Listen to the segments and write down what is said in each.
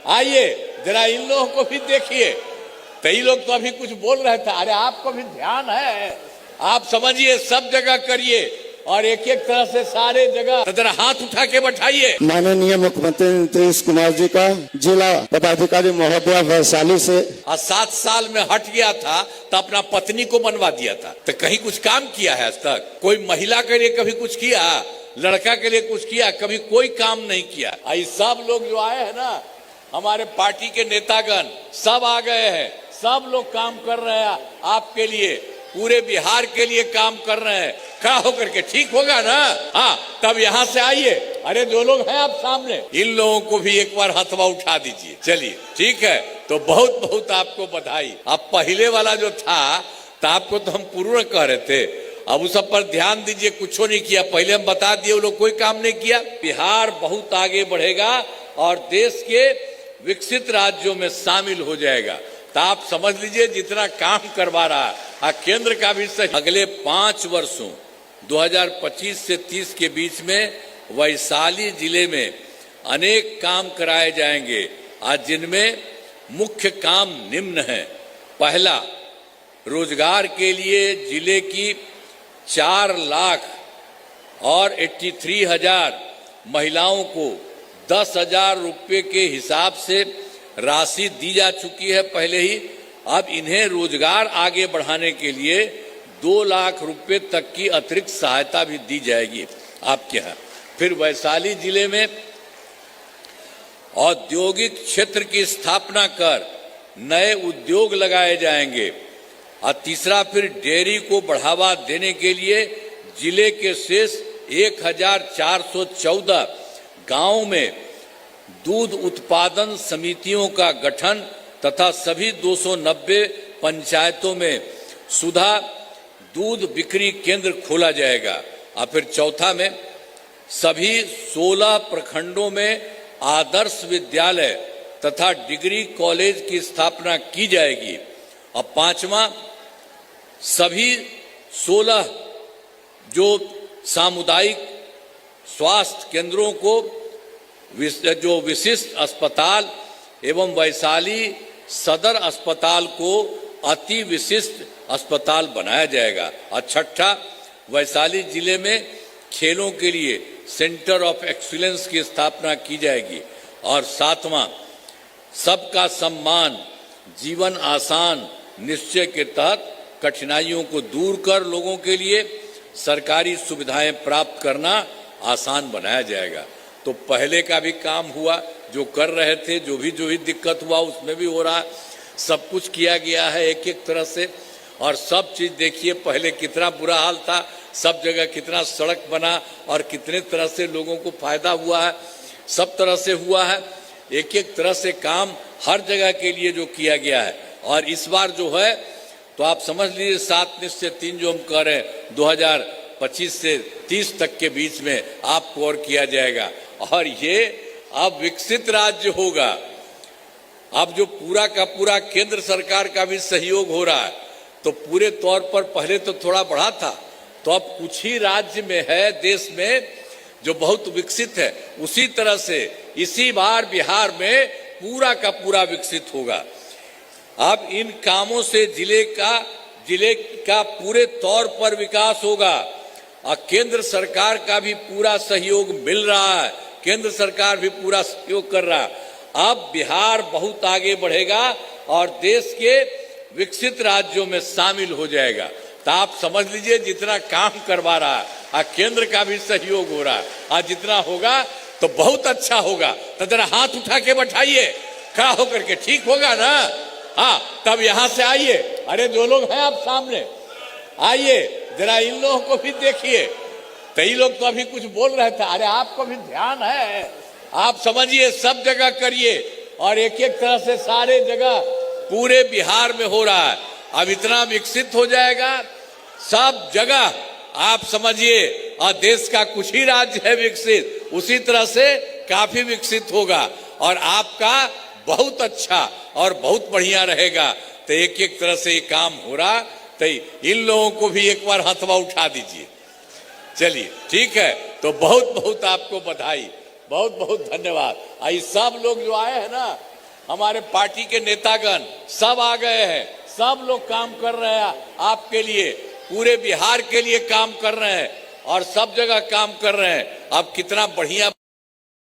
आइए जरा इन लोगों को भी देखिए। कई लोग तो अभी कुछ बोल रहे थे, अरे आपको भी ध्यान है, आप समझिए, सब जगह करिए और एक एक तरह से सारे जगह। तो जरा हाथ उठा के बैठाइए। माननीय मुख्यमंत्री नीतीश कुमार जी का जिला पदाधिकारी महोदय वैशाली से 7 साल में हट गया था तो अपना पत्नी को बनवा दिया था। तो कहीं कुछ काम किया है आज तक? कोई महिला के लिए कभी कुछ किया? लड़का के लिए कुछ किया? कभी कोई काम नहीं किया। आई सब लोग जो आए हैं ना, हमारे पार्टी के नेतागण सब आ गए हैं, सब लोग काम कर रहे हैं आपके लिए, पूरे बिहार के लिए काम कर रहे हैं। खड़ा होकर के, ठीक होगा ना? हाँ, तब यहाँ से आइए। अरे जो लोग हैं आप सामने, इन लोगों को भी एक बार हथवा उठा दीजिए। चलिए ठीक है, तो बहुत बहुत आपको बधाई। अब पहले वाला जो था तो आपको तो हम पूर्ण कह रहे थे, अब उस सब पर ध्यान दीजिए। कुछ नहीं किया, पहले हम बता दिए, वो लोग कोई काम नहीं किया। बिहार बहुत आगे बढ़ेगा और देश के विकसित राज्यों में शामिल हो जाएगा। तो आप समझ लीजिए जितना काम करवा रहा है केंद्र का भी सही। अगले 5 वर्षों 2025 से 30 के बीच में वैशाली जिले में अनेक काम कराए जाएंगे, आज जिनमें मुख्य काम निम्न है। पहला, रोजगार के लिए जिले की 4 लाख और 83,000 महिलाओं को 10,000 रुपये के हिसाब से राशि दी जा चुकी है पहले ही। अब इन्हें रोजगार आगे बढ़ाने के लिए 2 लाख रुपए तक की अतिरिक्त सहायता भी दी जाएगी आपके यहाँ। फिर वैशाली जिले में औद्योगिक क्षेत्र की स्थापना कर नए उद्योग लगाए जाएंगे। और तीसरा, फिर डेयरी को बढ़ावा देने के लिए जिले के शेष 1414 गांवों में दूध उत्पादन समितियों का गठन तथा सभी 290 पंचायतों में सुधा दूध बिक्री केंद्र खोला जाएगा। और फिर चौथा में सभी 16 प्रखंडों में आदर्श विद्यालय तथा डिग्री कॉलेज की स्थापना की जाएगी। और पांचवा, सभी 16 जो सामुदायिक स्वास्थ्य केंद्रों को जो विशिष्ट अस्पताल एवं वैशाली सदर अस्पताल को अति विशिष्ट अस्पताल बनाया जाएगा। और छठा, वैशाली जिले में खेलों के लिए सेंटर ऑफ एक्सीलेंस की स्थापना की जाएगी। और सातवां, सबका सम्मान जीवन आसान निश्चय के तहत कठिनाइयों को दूर कर लोगों के लिए सरकारी सुविधाएं प्राप्त करना आसान बनाया जाएगा। तो पहले का भी काम हुआ, जो कर रहे थे, जो भी दिक्कत हुआ उसमें भी हो रहा, सब कुछ किया गया है एक एक तरह से। और सब चीज देखिए, पहले कितना बुरा हाल था, सब जगह कितना सड़क बना और कितने तरह से लोगों को फायदा हुआ है, सब तरह से हुआ है। एक एक तरह से काम हर जगह के लिए जो किया गया है। और इस बार जो है तो आप समझ लीजिए 7 निश्चय 3 जो हम कह रहे हैं 2025 से 30 तक के बीच में आपको और किया जाएगा। और ये अब विकसित राज्य होगा। अब जो पूरा का पूरा केंद्र सरकार का भी सहयोग हो रहा है, तो पूरे तौर पर पहले तो थोड़ा बढ़ा था, तो अब कुछ ही राज्य में है देश में जो बहुत विकसित है। उसी तरह से इसी बार बिहार में पूरा का पूरा विकसित होगा। अब इन कामों से जिले का पूरे तौर पर विकास होगा और केंद्र सरकार का भी पूरा सहयोग मिल रहा है, केंद्र सरकार भी पूरा सहयोग कर रहा है। अब बिहार बहुत आगे बढ़ेगा और देश के विकसित राज्यों में शामिल हो जाएगा। तो आप समझ लीजिए जितना काम करवा रहा है और केंद्र का भी सहयोग हो रहा है, और जितना होगा तो बहुत अच्छा होगा। तो जरा हाथ उठा के बैठाइए, खड़ा होकर के, ठीक होगा ना? हाँ, तब यहाँ से आइए। अरे जो लोग हैं आप सामने, आइए जरा इन लोगों को भी देखिए। कई लोग तो अभी कुछ बोल रहे थे, अरे आपको भी ध्यान है, आप समझिए, सब जगह करिए और एक एक तरह से सारे जगह पूरे बिहार में हो रहा है। अब इतना विकसित हो जाएगा सब जगह, आप समझिए। और देश का कुछ ही राज्य है विकसित, उसी तरह से काफी विकसित होगा और आपका बहुत अच्छा और बहुत बढ़िया रहेगा। तो एक एक तरह से ये काम हो रहा, तो इन लोगों को भी एक बार हथवा उठा दीजिए। चलिए ठीक है, तो बहुत बहुत आपको बधाई, बहुत बहुत धन्यवाद। आई सब लोग जो आए हैं ना, हमारे पार्टी के नेतागण सब आ गए हैं, सब लोग काम कर रहे हैं आपके लिए, पूरे बिहार के लिए काम कर रहे हैं और सब जगह काम कर रहे हैं। आप कितना बढ़िया,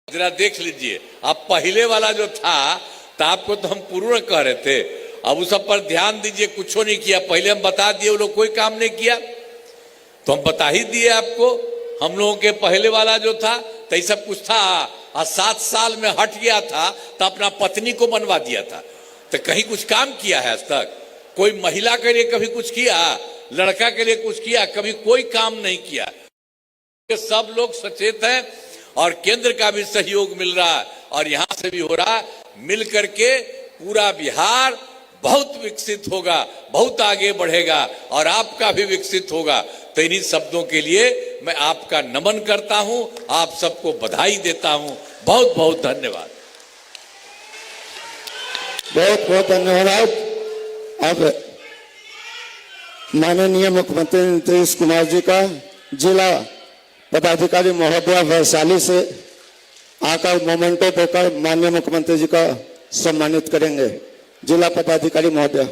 जरा देख लीजिए, आप पहले वाला जो था तो आपको तो हम पूर्ण कह रहे थे, अब उस सब पर ध्यान दीजिए, कुछ नहीं किया। पहले हम बता दिए, वो लोग कोई काम नहीं किया, तो हम बता ही दिए आपको। हम लोगों के पहले वाला जो था तो ये सब कुछ था, और 7 साल में हट गया था तो अपना पत्नी को बनवा दिया था। तो कहीं कुछ काम किया है आज तक? कोई महिला के लिए कभी कुछ किया? लड़का के लिए कुछ किया? कभी कोई काम नहीं किया। सब लोग सचेत हैं और केंद्र का भी सहयोग मिल रहा है और यहां से भी हो रहा है। मिल करके पूरा बिहार बहुत विकसित होगा, बहुत आगे बढ़ेगा और आपका भी विकसित होगा। तो इन्हीं शब्दों के लिए मैं आपका नमन करता हूं, आप सबको बधाई देता हूं। बहुत बहुत धन्यवाद। बहुत बहुत धन्यवाद। अब माननीय मुख्यमंत्री नीतीश कुमार जी का जिला पदाधिकारी महोदय वैशाली से आकर मोमेंटो देकर माननीय मुख्यमंत्री जी का सम्मानित करेंगे। जिला पदाधिकारी महोदय।